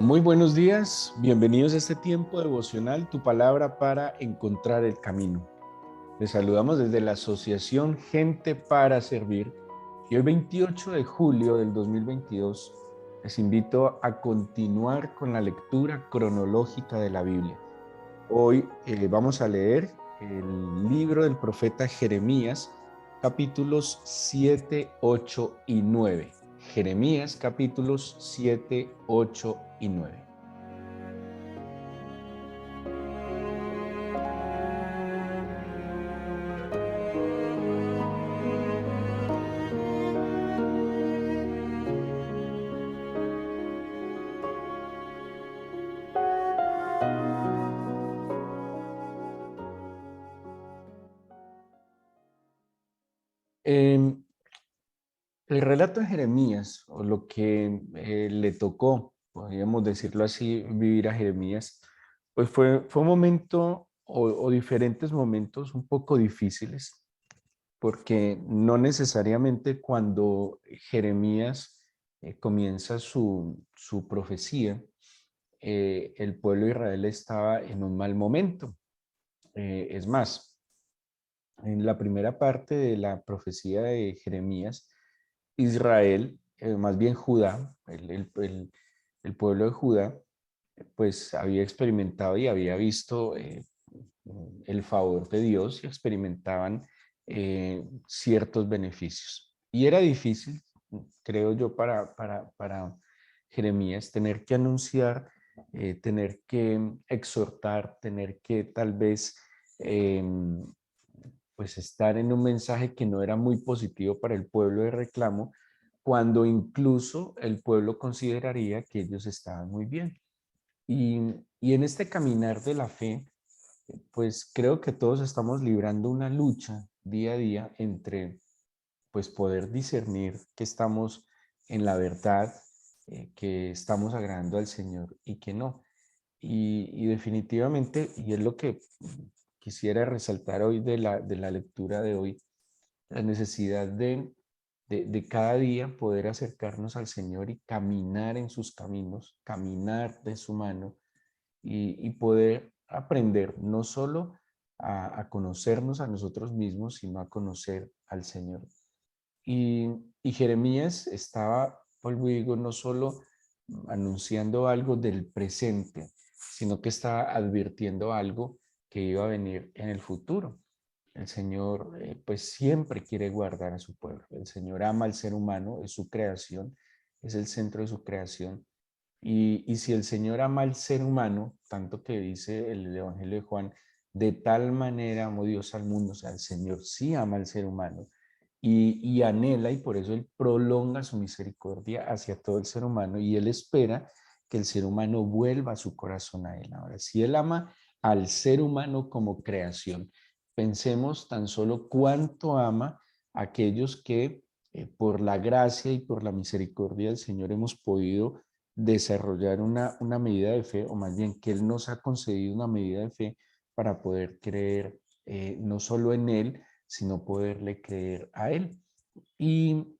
Muy buenos días, bienvenidos a este tiempo devocional, tu palabra para encontrar el camino. Les saludamos desde la Asociación Gente para Servir y hoy 28 de julio del 2022 les invito a continuar con la lectura cronológica de la Biblia. Hoy vamos a leer el libro del profeta Jeremías, capítulos 7, 8 y 9. Jeremías, capítulos 7, 8 y 9. El relato de Jeremías, o lo que le tocó, podríamos decirlo así, vivir a Jeremías, pues fue un momento o diferentes momentos un poco difíciles, porque no necesariamente cuando Jeremías comienza su profecía, el pueblo de Israel estaba en un mal momento. Es más, en la primera parte de la profecía de Jeremías, Israel, más bien Judá, el pueblo de Judá, pues había experimentado y había visto el favor de Dios y experimentaban ciertos beneficios. Y era difícil, creo yo, para Jeremías tener que anunciar, tener que exhortar, tener que tal vez pues estar en un mensaje que no era muy positivo para el pueblo de reclamo, cuando incluso el pueblo consideraría que ellos estaban muy bien. Y, y en este caminar de la fe, pues creo que todos estamos librando una lucha día a día entre pues poder discernir que estamos en la verdad, que estamos agradando al Señor y que no. Y definitivamente, y es lo que quisiera resaltar hoy de la lectura de hoy, la necesidad de cada día poder acercarnos al Señor y caminar en sus caminos, caminar de su mano y poder aprender no solo a conocernos a nosotros mismos, sino a conocer al Señor. Y Jeremías estaba, vuelvo y digo, no solo anunciando algo del presente, sino que estaba advirtiendo algo que iba a venir en el futuro. El Señor, pues siempre quiere guardar a su pueblo. El Señor ama al ser humano, es su creación, es el centro de su creación. Y si el Señor ama al ser humano, tanto que dice el Evangelio de Juan, de tal manera amó Dios al mundo, o sea, el Señor sí ama al ser humano y anhela, y por eso Él prolonga su misericordia hacia todo el ser humano, y Él espera que el ser humano vuelva su corazón a Él. Ahora, si Él ama al ser humano como creación, pensemos tan solo cuánto ama a aquellos que por la gracia y por la misericordia del Señor hemos podido desarrollar una medida de fe, o más bien que Él nos ha concedido una medida de fe para poder creer no solo en Él, sino poderle creer a Él. Y,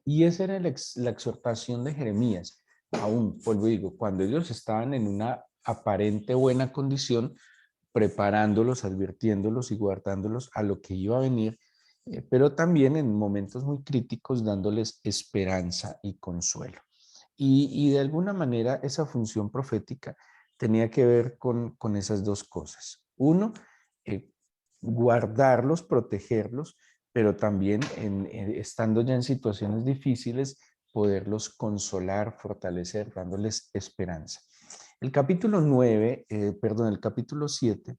y esa era la exhortación de Jeremías. Aún, vuelvo y digo, cuando ellos estaban en una aparente buena condición, preparándolos, advirtiéndolos y guardándolos a lo que iba a venir, pero también en momentos muy críticos dándoles esperanza y consuelo. Y de alguna manera esa función profética tenía que ver con esas dos cosas. Uno, eh, guardarlos, protegerlos, pero también estando ya en situaciones difíciles, poderlos consolar, fortalecer, dándoles esperanza. El capítulo 9, perdón, el capítulo 7,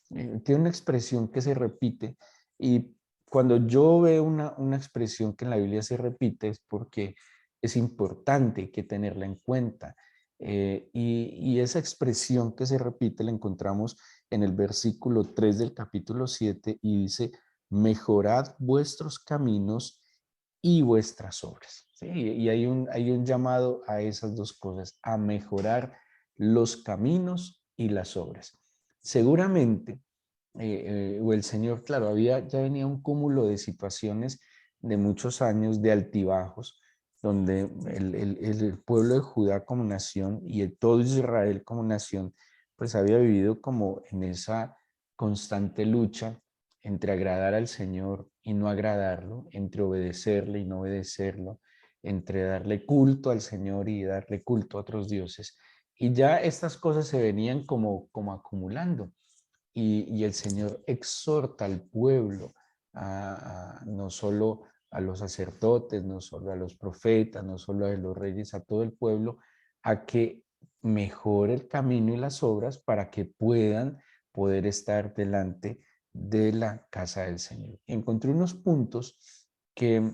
tiene una expresión que se repite, y cuando yo veo una expresión que en la Biblia se repite es porque es importante que tenerla en cuenta. Y esa expresión que se repite la encontramos en el versículo 3 del capítulo 7 y dice, mejorad vuestros caminos y vuestras obras. ¿Sí? Y hay un llamado a esas dos cosas, a mejorar los caminos y las obras. Seguramente, o el Señor, claro, ya venía un cúmulo de situaciones de muchos años de altibajos, donde el pueblo de Judá como nación y todo Israel como nación, pues había vivido como en esa constante lucha entre agradar al Señor y no agradarlo, entre obedecerle y no obedecerlo, entre darle culto al Señor y darle culto a otros dioses. Y ya estas cosas se venían como acumulando. Y el Señor exhorta al pueblo, no solo a los sacerdotes, no solo a los profetas, no solo a los reyes, a todo el pueblo, a que mejore el camino y las obras para que puedan poder estar delante de la casa del Señor. Encontré unos puntos que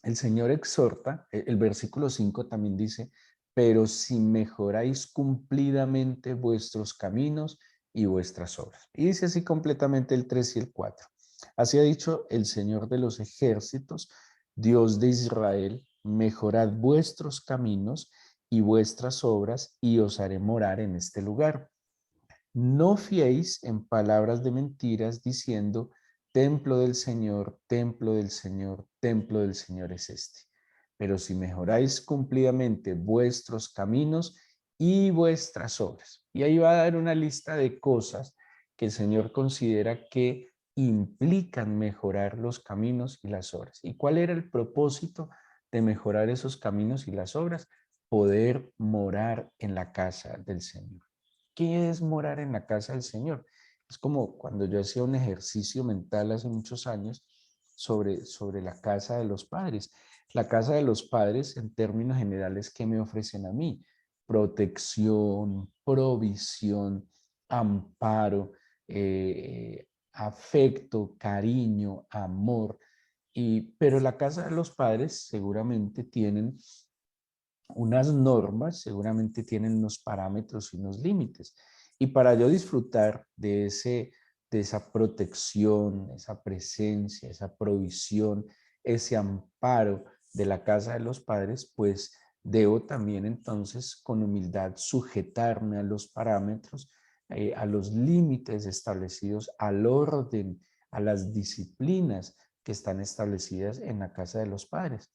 el Señor exhorta, el versículo 5 también dice, pero si mejoráis cumplidamente vuestros caminos y vuestras obras. Y dice así completamente el 3 y el 4. Así ha dicho el Señor de los ejércitos, Dios de Israel, mejorad vuestros caminos y vuestras obras y os haré morar en este lugar. No fiéis en palabras de mentiras diciendo, templo del Señor, templo del Señor, templo del Señor es este. Pero si mejoráis cumplidamente vuestros caminos y vuestras obras. Y ahí va a dar una lista de cosas que el Señor considera que implican mejorar los caminos y las obras. ¿Y cuál era el propósito de mejorar esos caminos y las obras? Poder morar en la casa del Señor. ¿Qué es morar en la casa del Señor? Es como cuando yo hacía un ejercicio mental hace muchos años sobre la casa de los padres. La casa de los padres, en términos generales, ¿qué me ofrecen a mí? Protección, provisión, amparo, afecto, cariño, amor. Pero la casa de los padres seguramente tienen unas normas, seguramente tienen unos parámetros y unos límites. Y para yo disfrutar de esa protección, esa presencia, esa provisión, ese amparo de la casa de los padres, pues debo también entonces con humildad sujetarme a los parámetros, a los límites establecidos, al orden, a las disciplinas que están establecidas en la casa de los padres.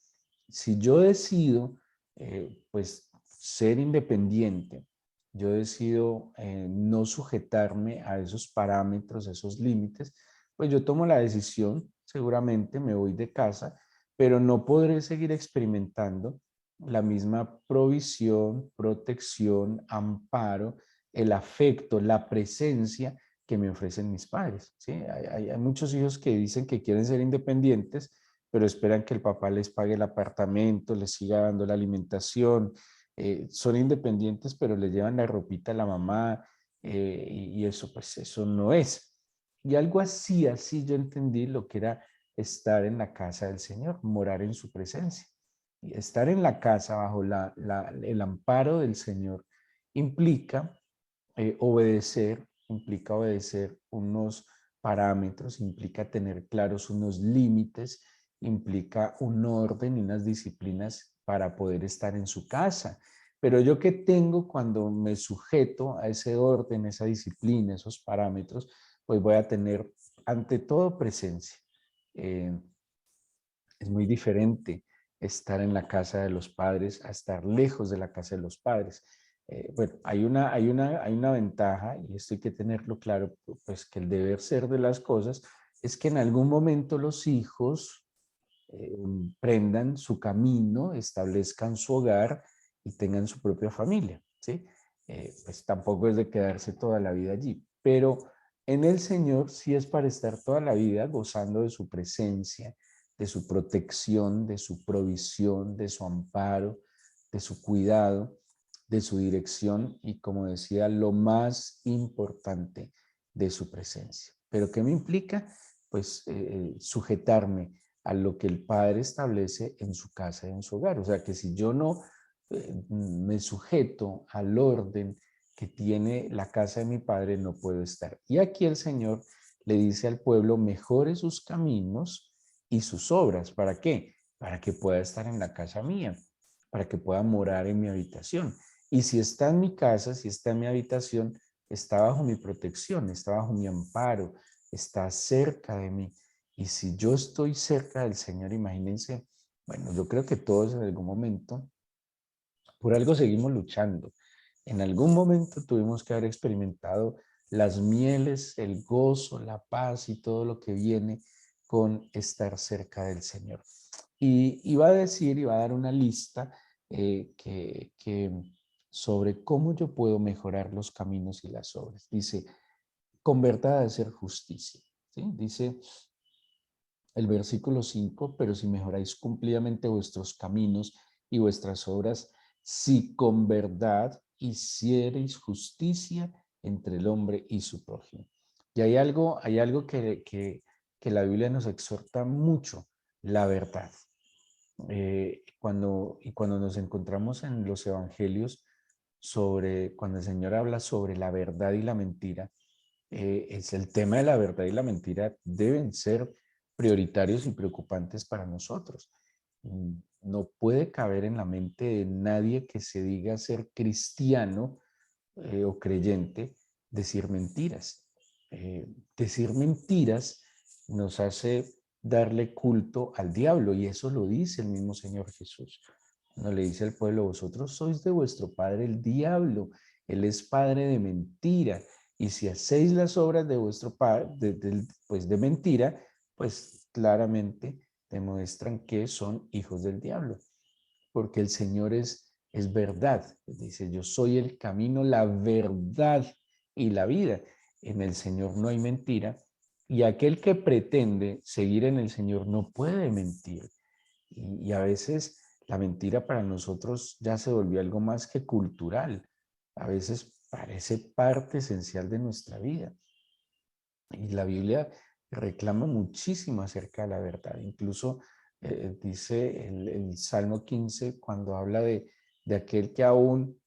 Si yo decido pues ser independiente, yo decido no sujetarme a esos parámetros, a esos límites, pues yo tomo la decisión, seguramente me voy de casa, pero no podré seguir experimentando la misma provisión, protección, amparo, el afecto, la presencia que me ofrecen mis padres. ¿Sí? Hay muchos hijos que dicen que quieren ser independientes, pero esperan que el papá les pague el apartamento, les siga dando la alimentación. Son independientes, pero le llevan la ropita a la mamá y eso, pues eso no es. Y algo así yo entendí lo que era estar en la casa del Señor, morar en su presencia. Y estar en la casa bajo el amparo del Señor implica implica obedecer unos parámetros, implica tener claros unos límites, implica un orden y unas disciplinas para poder estar en su casa. Pero yo qué tengo cuando me sujeto a ese orden, esa disciplina, esos parámetros, pues voy a tener ante todo presencia. Eh, es muy diferente estar en la casa de los padres a estar lejos de la casa de los padres. Bueno, hay una ventaja, y esto hay que tenerlo claro, pues que el deber ser de las cosas es que en algún momento los hijos prendan su camino, establezcan su hogar y tengan su propia familia, ¿sí? Pues tampoco es de quedarse toda la vida allí, pero en el Señor sí es para estar toda la vida gozando de su presencia, de su protección, de su provisión, de su amparo, de su cuidado, de su dirección y, como decía, lo más importante, de su presencia. ¿Pero qué me implica? Pues sujetarme a lo que el padre establece en su casa y en su hogar. O sea que si yo no me sujeto al orden que tiene la casa de mi padre, no puedo estar. Y aquí el Señor le dice al pueblo, mejore sus caminos y sus obras. ¿Para qué? Para que pueda estar en la casa mía, para que pueda morar en mi habitación. Y si está en mi casa, si está en mi habitación, está bajo mi protección, está bajo mi amparo, está cerca de mí. Y si yo estoy cerca del Señor, imagínense Bueno, yo creo que todos en algún momento, por algo seguimos luchando. En algún momento tuvimos que haber experimentado las mieles, el gozo, la paz y todo lo que viene con estar cerca del Señor. Y va a decir y va a dar una lista sobre cómo yo puedo mejorar los caminos y las obras. Dice, con verdad hacer justicia. ¿Sí? Dice el versículo 5, pero si mejoráis cumplidamente vuestros caminos y vuestras obras, si con verdad hiciereis justicia entre el hombre y su prójimo. Y hay algo que la Biblia nos exhorta mucho, la verdad. Cuando nos encontramos en los evangelios cuando el Señor habla sobre la verdad y la mentira, es el tema de la verdad y la mentira deben ser prioritarios y preocupantes para nosotros. No puede caber en la mente de nadie que se diga ser cristiano o creyente decir mentiras. Decir mentiras nos hace darle culto al diablo y eso lo dice el mismo Señor Jesús. No le dice al pueblo, vosotros sois de vuestro padre el diablo, él es padre de mentira y si hacéis las obras de vuestro padre, pues de mentira, pues claramente demuestran que son hijos del diablo, porque el Señor es verdad. Dice, yo soy el camino, la verdad y la vida. En el Señor no hay mentira y aquel que pretende seguir en el Señor no puede mentir. Y a veces la mentira para nosotros ya se volvió algo más que cultural. A veces parece parte esencial de nuestra vida. Y la Biblia reclama muchísimo acerca de la verdad. Incluso dice el Salmo 15 cuando habla de aquel que aún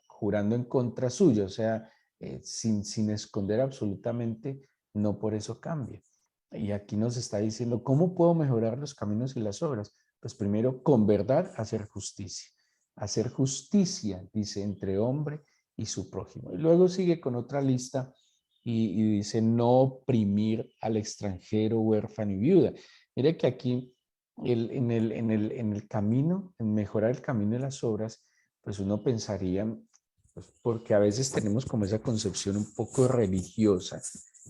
jurando en contra suyo, o sea, sin esconder absolutamente, no por eso cambia. Y aquí nos está diciendo, ¿cómo puedo mejorar los caminos y las obras? Pues primero, con verdad, hacer justicia. Hacer justicia, dice, entre hombre y su prójimo. Y luego sigue con otra lista y dice no oprimir al extranjero, huérfano y viuda. Mire que aquí en el camino, en mejorar el camino de las obras, pues uno pensaría, pues porque a veces tenemos como esa concepción un poco religiosa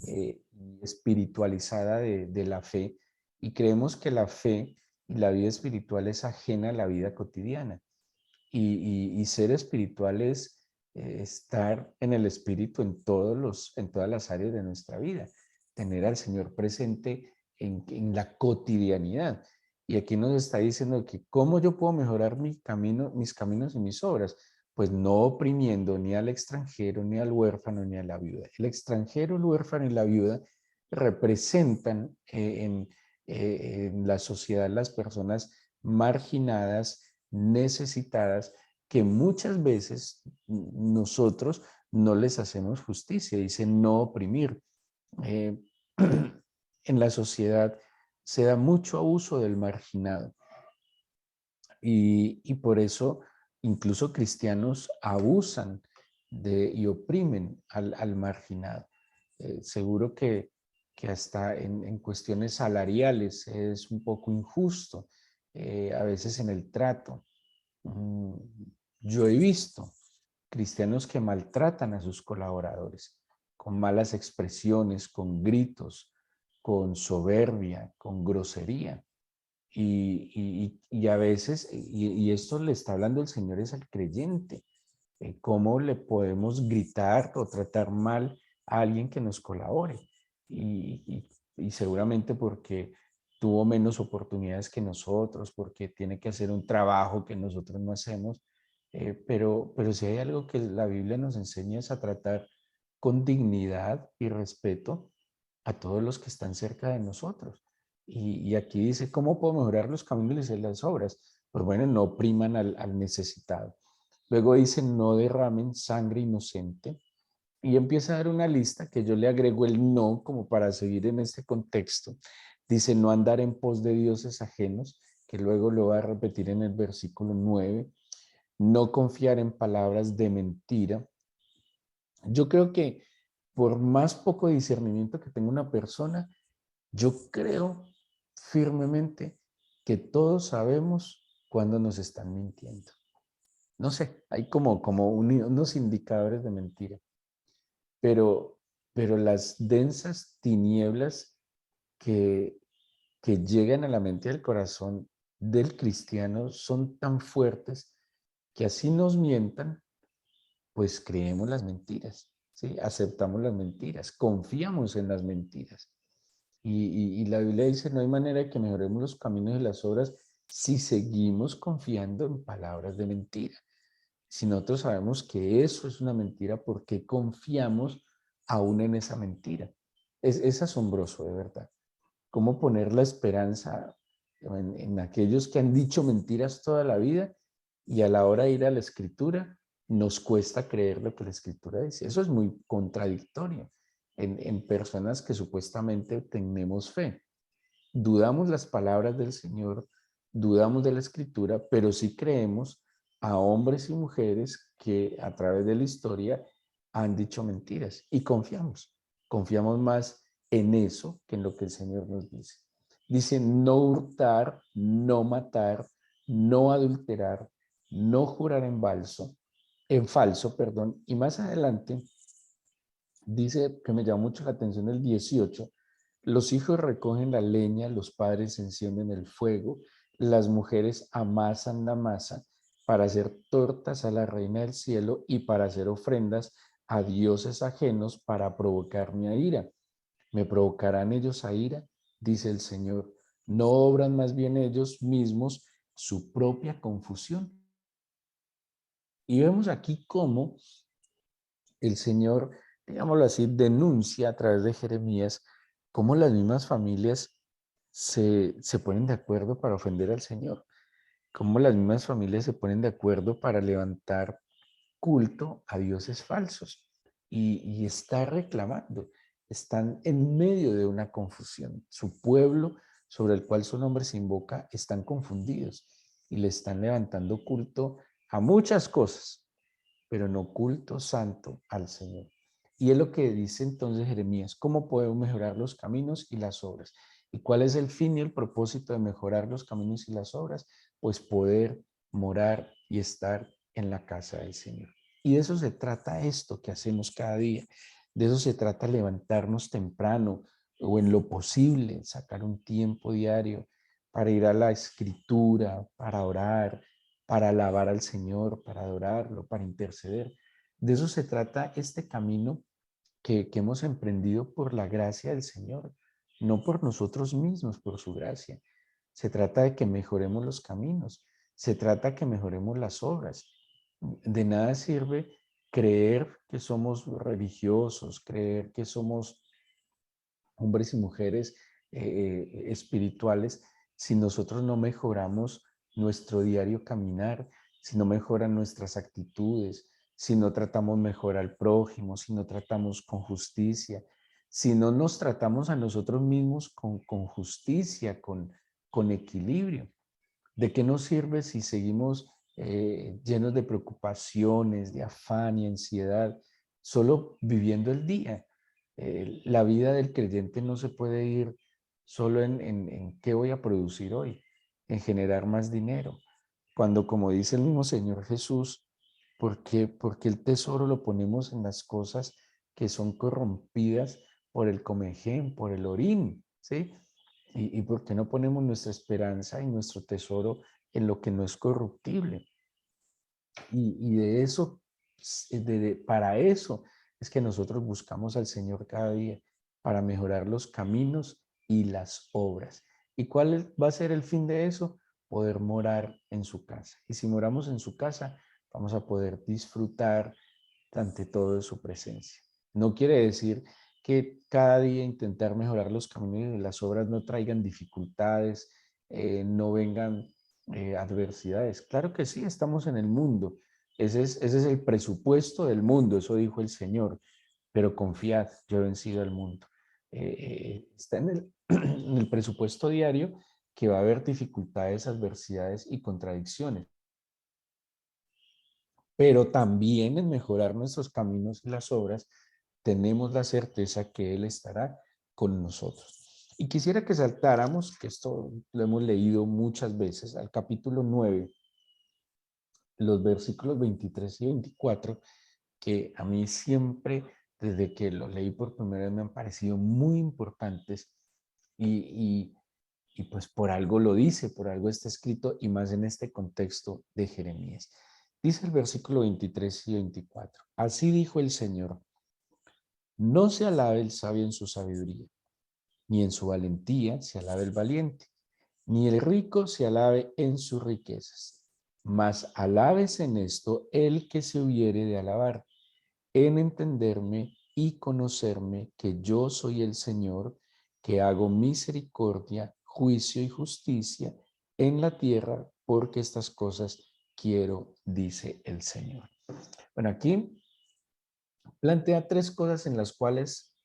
y espiritualizada de la fe y creemos que la fe y la vida espiritual es ajena a la vida cotidiana. Y ser espiritual es estar en el espíritu en todas las áreas de nuestra vida, tener al Señor presente en la cotidianidad. Y aquí nos está diciendo que cómo yo puedo mejorar mi camino, mis caminos y mis obras, pues no oprimiendo ni al extranjero, ni al huérfano, ni a la viuda. El extranjero, el huérfano y la viuda representan en la sociedad las personas marginadas, necesitadas, que muchas veces nosotros no les hacemos justicia, dice no oprimir. Eh, en la sociedad se da mucho abuso del marginado y por eso incluso cristianos abusan y oprimen al marginado. Seguro que hasta en cuestiones salariales es un poco injusto, a veces en el trato. Mm, Yo he visto cristianos que maltratan a sus colaboradores con malas expresiones, con gritos, con soberbia, con grosería. Y a veces, y esto le está hablando el Señor es al creyente, cómo le podemos gritar o tratar mal a alguien que nos colabore. Y seguramente porque tuvo menos oportunidades que nosotros, porque tiene que hacer un trabajo que nosotros no hacemos. Pero si hay algo que la Biblia nos enseña es a tratar con dignidad y respeto a todos los que están cerca de nosotros. Y aquí dice, ¿cómo puedo mejorar los caminos y las obras? Pues bueno, no opriman al necesitado. Luego dice, no derramen sangre inocente. Y empieza a dar una lista que yo le agrego el no como para seguir en este contexto. Dice, no andar en pos de dioses ajenos, que luego lo va a repetir en el versículo 9. No confiar en palabras de mentira. Yo creo que por más poco discernimiento que tenga una persona, yo creo firmemente que todos sabemos cuando nos están mintiendo. No sé, hay como unos indicadores de mentira, pero, pero las densas tinieblas que, que llegan a la mente y al corazón del cristiano son tan fuertes que así nos mientan, pues creemos las mentiras, ¿sí? Aceptamos las mentiras, confiamos en las mentiras. Y la Biblia dice, no hay manera de que mejoremos los caminos y las obras si seguimos confiando en palabras de mentira. Si nosotros sabemos que eso es una mentira, ¿por qué confiamos aún en esa mentira? Es asombroso, de verdad. ¿Cómo poner la esperanza en aquellos que han dicho mentiras toda la vida y a la hora de ir a la escritura nos cuesta creer lo que la escritura dice? Eso es muy contradictorio en personas que supuestamente tenemos fe. Dudamos las palabras del Señor, dudamos de la escritura, pero sí creemos a hombres y mujeres que a través de la historia han dicho mentiras y confiamos más en eso que en lo que el Señor nos dice. Dice no hurtar, no matar, no adulterar, no jurar en falso, perdón, y más adelante dice que me llama mucho la atención el 18. Los hijos recogen la leña, los padres encienden el fuego, las mujeres amasan la masa para hacer tortas a la reina del cielo y para hacer ofrendas a dioses ajenos para provocarme a ira. ¿Me provocarán ellos a ira? Dice el Señor. ¿No obran más bien ellos mismos su propia confusión? Y vemos aquí cómo el Señor, digámoslo así, denuncia a través de Jeremías cómo las mismas familias se ponen de acuerdo para ofender al Señor, cómo las mismas familias se ponen de acuerdo para levantar culto a dioses falsos y está reclamando, están en medio de una confusión. Su pueblo sobre el cual su nombre se invoca están confundidos y le están levantando culto a muchas cosas, pero no culto santo al Señor. Y es lo que dice entonces Jeremías, ¿cómo podemos mejorar los caminos y las obras? ¿Y cuál es el fin y el propósito de mejorar los caminos y las obras? Pues poder morar y estar en la casa del Señor. Y de eso se trata esto que hacemos cada día. De eso se trata levantarnos temprano o en lo posible, sacar un tiempo diario para ir a la escritura, para orar, para alabar al Señor, para adorarlo, para interceder. De eso se trata este camino que hemos emprendido por la gracia del Señor, no por nosotros mismos, por su gracia. Se trata de que mejoremos los caminos, se trata de que mejoremos las obras. De nada sirve creer que somos religiosos, creer que somos hombres y mujeres espirituales, si nosotros no mejoramos nuestro diario caminar, si no mejoran nuestras actitudes, si no tratamos mejor al prójimo, si no tratamos con justicia, si no nos tratamos a nosotros mismos con justicia, con equilibrio. ¿De qué nos sirve si seguimos llenos de preocupaciones, de afán y ansiedad, solo viviendo el día? La vida del creyente no se puede ir solo en qué voy a producir hoy, en generar más dinero. Cuando, como dice el mismo Señor Jesús, porque el tesoro lo ponemos en las cosas que son corrompidas por el comején, por el orín, ¿sí? ¿Y por qué no ponemos nuestra esperanza y nuestro tesoro en lo que no es corruptible? Y de eso, para eso es que nosotros buscamos al Señor cada día, para mejorar los caminos y las obras. ¿Y cuál va a ser el fin de eso? Poder morar en su casa. Y si moramos en su casa, vamos a poder disfrutar ante todo de su presencia. No quiere decir que cada día intentar mejorar los caminos y las obras no traigan dificultades, no vengan adversidades. Claro que sí, estamos en el mundo. Ese es el presupuesto del mundo, eso dijo el Señor. Pero confiad, yo he vencido al mundo. Está en el presupuesto diario que va a haber dificultades, adversidades y contradicciones, pero también en mejorar nuestros caminos y las obras, tenemos la certeza que Él estará con nosotros. Y quisiera que saltáramos, que esto lo hemos leído muchas veces, al capítulo 9, los versículos 23 y 24, que a mí siempre, desde que los leí por primera vez, me han parecido muy importantes y, y pues por algo lo dice, por algo está escrito y más en este contexto de Jeremías. Dice el versículo 23 y 24, así dijo el Señor, no se alabe el sabio en su sabiduría, ni en su valentía se alabe el valiente, ni el rico se alabe en sus riquezas, mas alabes en esto el que se hubiere de alabar, en entenderme y conocerme que yo soy el Señor, que hago misericordia, juicio y justicia en la tierra, porque estas cosas quiero, dice el Señor. Bueno, aquí plantea tres cosas en las cuales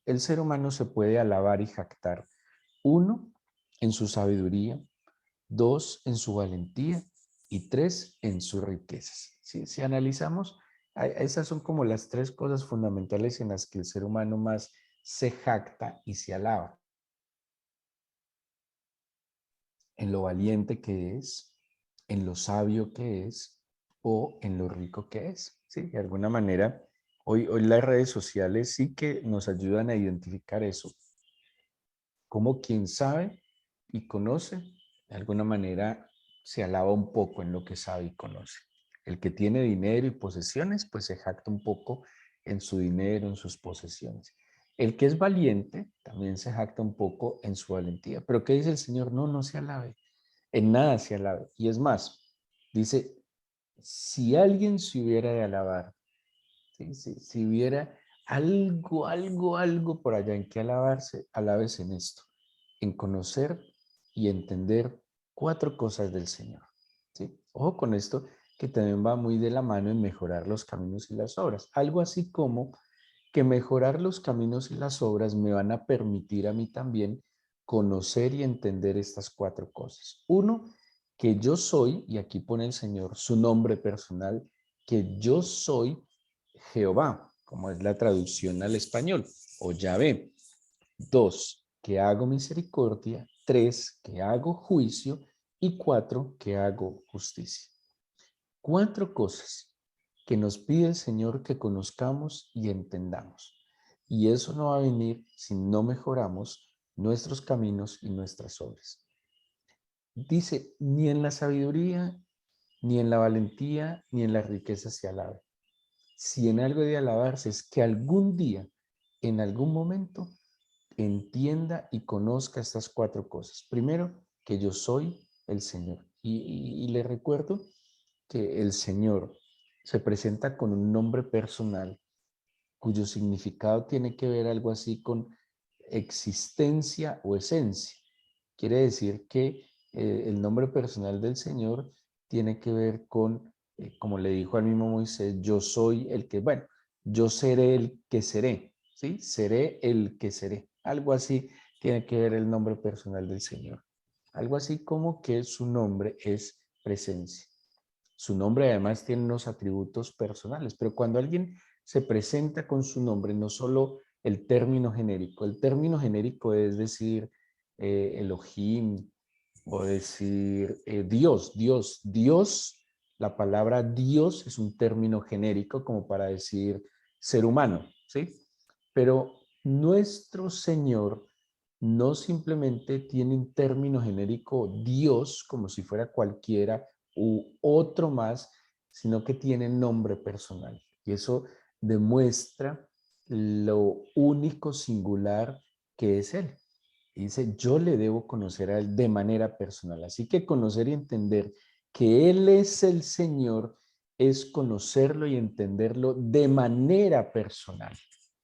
el ser humano se puede alabar y jactar. Uno, en su sabiduría. Dos, en su valentía. Y tres, en sus riquezas. Si analizamos, esas son como las tres cosas fundamentales en las que el ser humano más se jacta y se alaba. En lo valiente que es, en lo sabio que es o en lo rico que es. ¿Sí? De alguna manera, hoy las redes sociales sí que nos ayudan a identificar eso. Como quien sabe y conoce, de alguna manera se alaba un poco en lo que sabe y conoce. El que tiene dinero y posesiones, pues se jacta un poco en su dinero, en sus posesiones. El que es valiente también se jacta un poco en su valentía. Pero ¿qué dice el Señor? No, no se alabe. En nada se alabe. Y es más, dice, si alguien se hubiera de alabar, ¿sí? Si hubiera algo por allá en que alabarse, alabes en esto, en conocer y entender cuatro cosas del Señor. ¿Sí? Ojo con esto, que también va muy de la mano en mejorar los caminos y las obras. Algo así como que mejorar los caminos y las obras me van a permitir a mí también conocer y entender estas cuatro cosas. Uno, que yo soy, y aquí pone el Señor su nombre personal, que yo soy Jehová, como es la traducción al español, o Yahvé. Dos, que hago misericordia. Tres, que hago juicio. Y cuatro, que hago justicia. Cuatro cosas que nos pide el Señor que conozcamos y entendamos. Y eso no va a venir si no mejoramos nuestros caminos y nuestras obras. Dice, ni en la sabiduría, ni en la valentía, ni en la riqueza se alabe. Si en algo de alabarse es que algún día, en algún momento, entienda y conozca estas cuatro cosas. Primero, que yo soy el Señor. Y le recuerdo que el Señor se presenta con un nombre personal cuyo significado tiene que ver algo así con existencia o esencia. Quiere decir que el nombre personal del Señor tiene que ver con, como le dijo al mismo Moisés, yo soy el que, bueno, yo seré el que seré, ¿sí? Seré el que seré. Algo así tiene que ver el nombre personal del Señor. Algo así como que su nombre es presencia. Su nombre además tiene unos atributos personales, pero cuando alguien se presenta con su nombre, no solo el término genérico es decir Elohim o decir Dios, la palabra Dios es un término genérico como para decir ser humano, ¿sí? Pero nuestro Señor no simplemente tiene un término genérico Dios como si fuera cualquiera u otro más, sino que tiene nombre personal. Y eso demuestra lo único, singular que es Él. Y dice, yo le debo conocer a Él de manera personal. Así que conocer y entender que Él es el Señor es conocerlo y entenderlo de manera personal,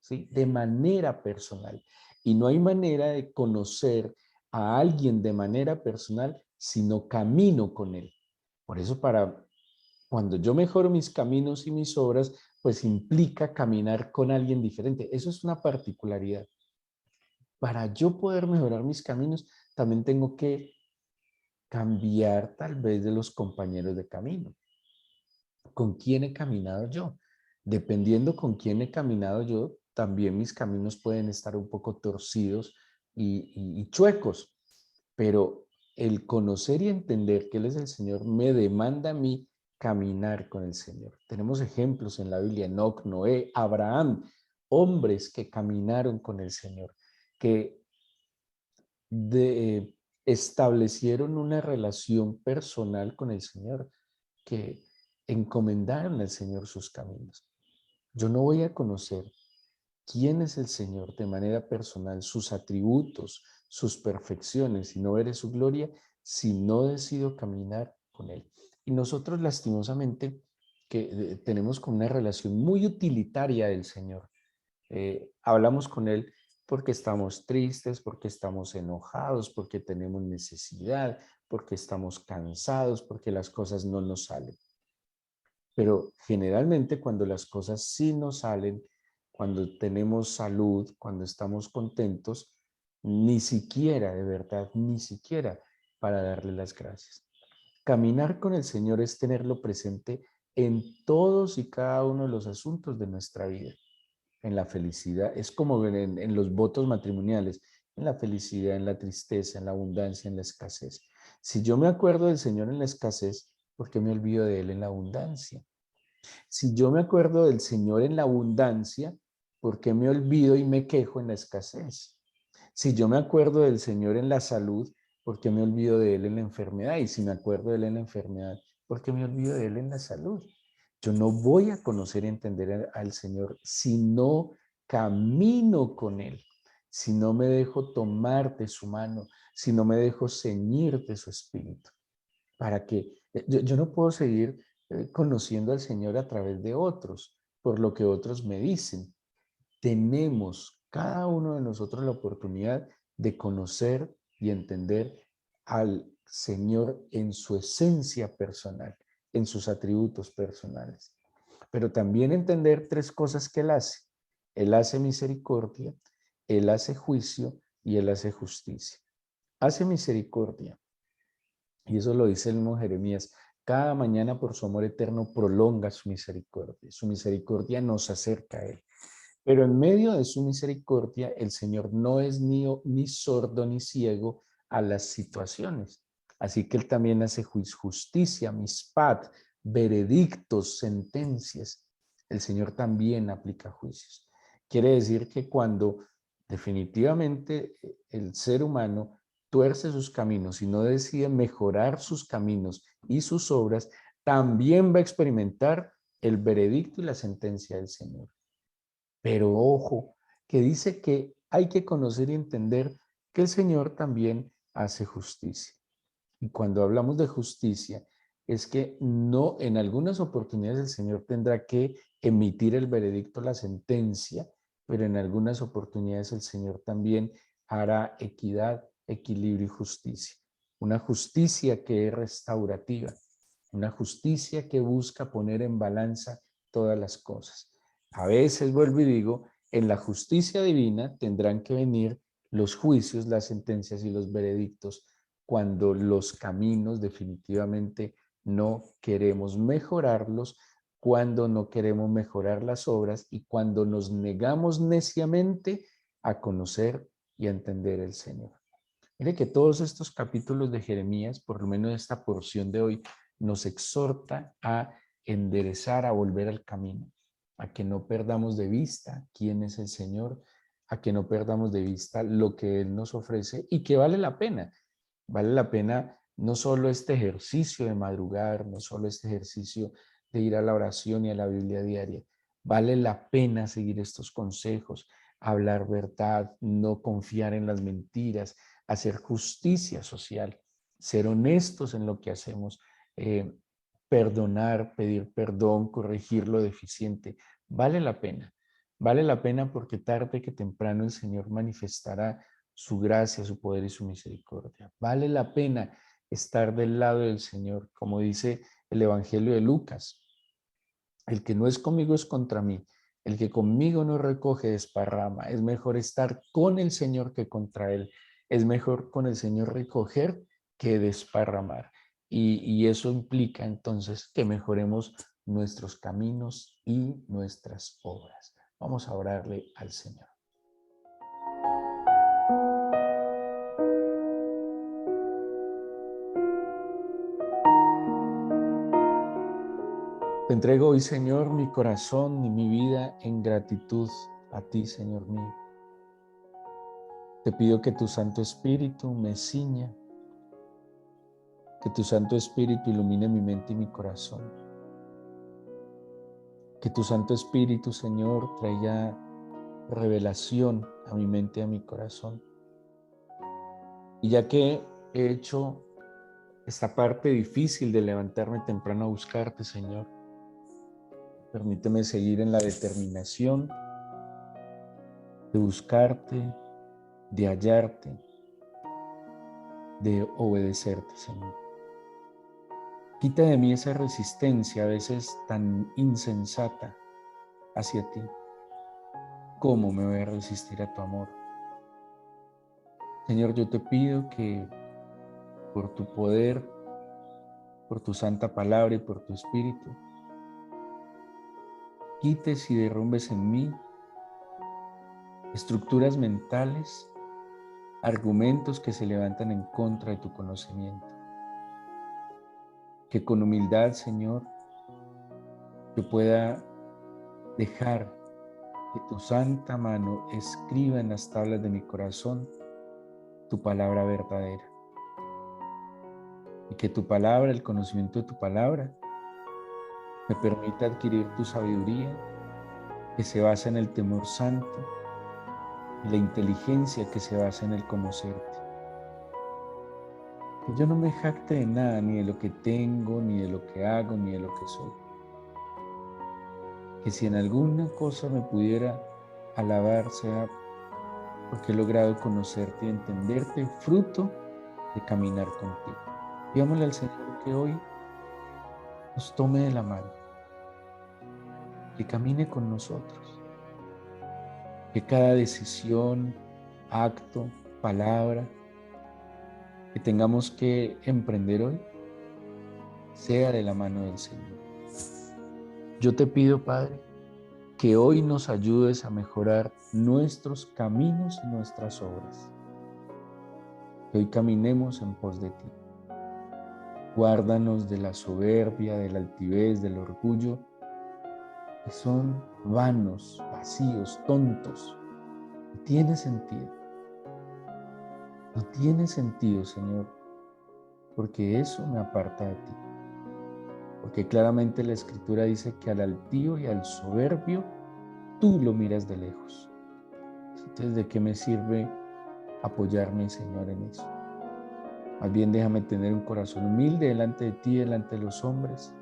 ¿sí? De manera personal. Y no hay manera de conocer a alguien de manera personal si no camino con Él. Por eso cuando yo mejoro mis caminos y mis obras, pues implica caminar con alguien diferente. Eso es una particularidad. Para yo poder mejorar mis caminos, también tengo que cambiar tal vez de los compañeros de camino. ¿Con quién he caminado yo? Dependiendo con quién he caminado yo, también mis caminos pueden estar un poco torcidos y chuecos, pero el conocer y entender que Él es el Señor me demanda a mí caminar con el Señor. Tenemos ejemplos en la Biblia: Enoc, Noé, Abraham, hombres que caminaron con el Señor, que establecieron una relación personal con el Señor, que encomendaron al Señor sus caminos. Yo no voy a conocer quién es el Señor de manera personal, sus atributos, sus perfecciones, y no veré su gloria si no decido caminar con Él. Y nosotros, lastimosamente, que tenemos con una relación muy utilitaria del Señor. Hablamos con Él porque estamos tristes, porque estamos enojados, porque tenemos necesidad, porque estamos cansados, porque las cosas no nos salen. Pero generalmente cuando las cosas sí nos salen, cuando tenemos salud, cuando estamos contentos, ni siquiera, de verdad, ni siquiera para darle las gracias. Caminar con el Señor es tenerlo presente en todos y cada uno de los asuntos de nuestra vida. En la felicidad, es como en los votos matrimoniales, en la felicidad, en la tristeza, en la abundancia, en la escasez. Si yo me acuerdo del Señor en la escasez, ¿por qué me olvido de Él en la abundancia? Si yo me acuerdo del Señor en la abundancia, ¿por qué me olvido y me quejo en la escasez? Si yo me acuerdo del Señor en la salud, ¿por qué me olvido de Él en la enfermedad? Y si me acuerdo de Él en la enfermedad, ¿por qué me olvido de Él en la salud? Yo no voy a conocer y entender al Señor si no camino con Él, si no me dejo tomar de su mano, si no me dejo ceñir de su espíritu. Para que yo no puedo seguir conociendo al Señor a través de otros, por lo que otros me dicen. Tenemos cada uno de nosotros la oportunidad de conocer y entender al Señor en su esencia personal, en sus atributos personales. Pero también entender tres cosas que Él hace. Él hace misericordia, Él hace juicio y Él hace justicia. Hace misericordia. Y eso lo dice el mismo Jeremías: cada mañana por su amor eterno prolonga su misericordia. Su misericordia nos acerca a Él. Pero en medio de su misericordia, el Señor no es ni sordo ni ciego a las situaciones. Así que Él también hace justicia, mispat, veredictos, sentencias. El Señor también aplica juicios. Quiere decir que cuando definitivamente el ser humano tuerce sus caminos y no decide mejorar sus caminos y sus obras, también va a experimentar el veredicto y la sentencia del Señor. Pero ojo, que dice que hay que conocer y entender que el Señor también hace justicia. Y cuando hablamos de justicia, es que no, en algunas oportunidades el Señor tendrá que emitir el veredicto, la sentencia, pero en algunas oportunidades el Señor también hará equidad, equilibrio y justicia. Una justicia que es restaurativa, una justicia que busca poner en balanza todas las cosas. A veces, vuelvo y digo, en la justicia divina tendrán que venir los juicios, las sentencias y los veredictos cuando los caminos definitivamente no queremos mejorarlos, cuando no queremos mejorar las obras y cuando nos negamos neciamente a conocer y a entender el Señor. Mire que todos estos capítulos de Jeremías, por lo menos esta porción de hoy, nos exhorta a enderezar, a volver al camino, a que no perdamos de vista quién es el Señor, a que no perdamos de vista lo que Él nos ofrece y que vale la pena. Vale la pena no solo este ejercicio de madrugar, no solo este ejercicio de ir a la oración y a la Biblia diaria. Vale la pena seguir estos consejos, hablar verdad, no confiar en las mentiras, hacer justicia social, ser honestos en lo que hacemos, eh, perdonar, pedir perdón, corregir lo deficiente. Vale la pena porque tarde que temprano el Señor manifestará su gracia, su poder y su misericordia. Vale la pena estar del lado del Señor, como dice el Evangelio de Lucas. El que no es conmigo es contra mí. El que conmigo no recoge desparrama. Es mejor estar con el Señor que contra Él. Es mejor con el Señor recoger que desparramar. Y eso implica entonces que mejoremos nuestros caminos y nuestras obras. Vamos a orarle al Señor. entrego hoy, Señor, mi corazón y mi vida en gratitud a ti, Señor mío. Te pido que tu Santo Espíritu me ciña, que tu Santo Espíritu ilumine mi mente y mi corazón. Que tu Santo Espíritu, Señor, traiga revelación a mi mente y a mi corazón. Y ya que he hecho esta parte difícil de levantarme temprano a buscarte, Señor, permíteme seguir en la determinación de buscarte, de hallarte, de obedecerte, Señor. Quita de mí esa resistencia a veces tan insensata hacia ti. ¿Cómo me voy a resistir a tu amor? Señor, yo te pido que por tu poder, por tu santa palabra y por tu espíritu, quites y derrumbes en mí estructuras mentales, argumentos que se levantan en contra de tu conocimiento. Que con humildad, Señor, yo pueda dejar que tu santa mano escriba en las tablas de mi corazón tu palabra verdadera. Y que tu palabra, el conocimiento de tu palabra, me permita adquirir tu sabiduría que se basa en el temor santo y la inteligencia que se basa en el conocerte. Que yo no me jacte de nada, ni de lo que tengo, ni de lo que hago, ni de lo que soy. Que si en alguna cosa me pudiera alabar, sea porque he logrado conocerte y entenderte, fruto de caminar contigo. Pidámosle al Señor que hoy nos tome de la mano, que camine con nosotros, que cada decisión, acto, palabra que tengamos que emprender hoy sea de la mano del Señor. Yo te pido, Padre, que hoy nos ayudes a mejorar nuestros caminos y nuestras obras. Que hoy caminemos en pos de ti. Guárdanos de la soberbia, de la altivez, del orgullo, que son vanos, vacíos, tontos. No tiene sentido. No tiene sentido, Señor, porque eso me aparta de ti. Porque claramente la Escritura dice que al altío y al soberbio tú lo miras de lejos. Entonces, ¿de qué me sirve apoyarme, Señor, en eso? Más bien déjame tener un corazón humilde delante de ti, delante de los hombres,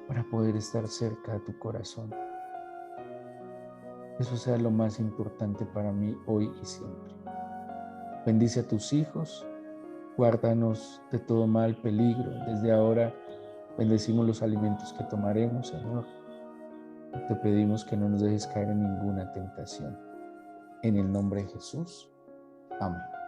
para poder estar cerca de tu corazón. Eso sea lo más importante para mí hoy y siempre. Bendice a tus hijos, guárdanos de todo mal, peligro. Desde ahora bendecimos los alimentos que tomaremos, Señor. Y te pedimos que no nos dejes caer en ninguna tentación. En el nombre de Jesús. Amén.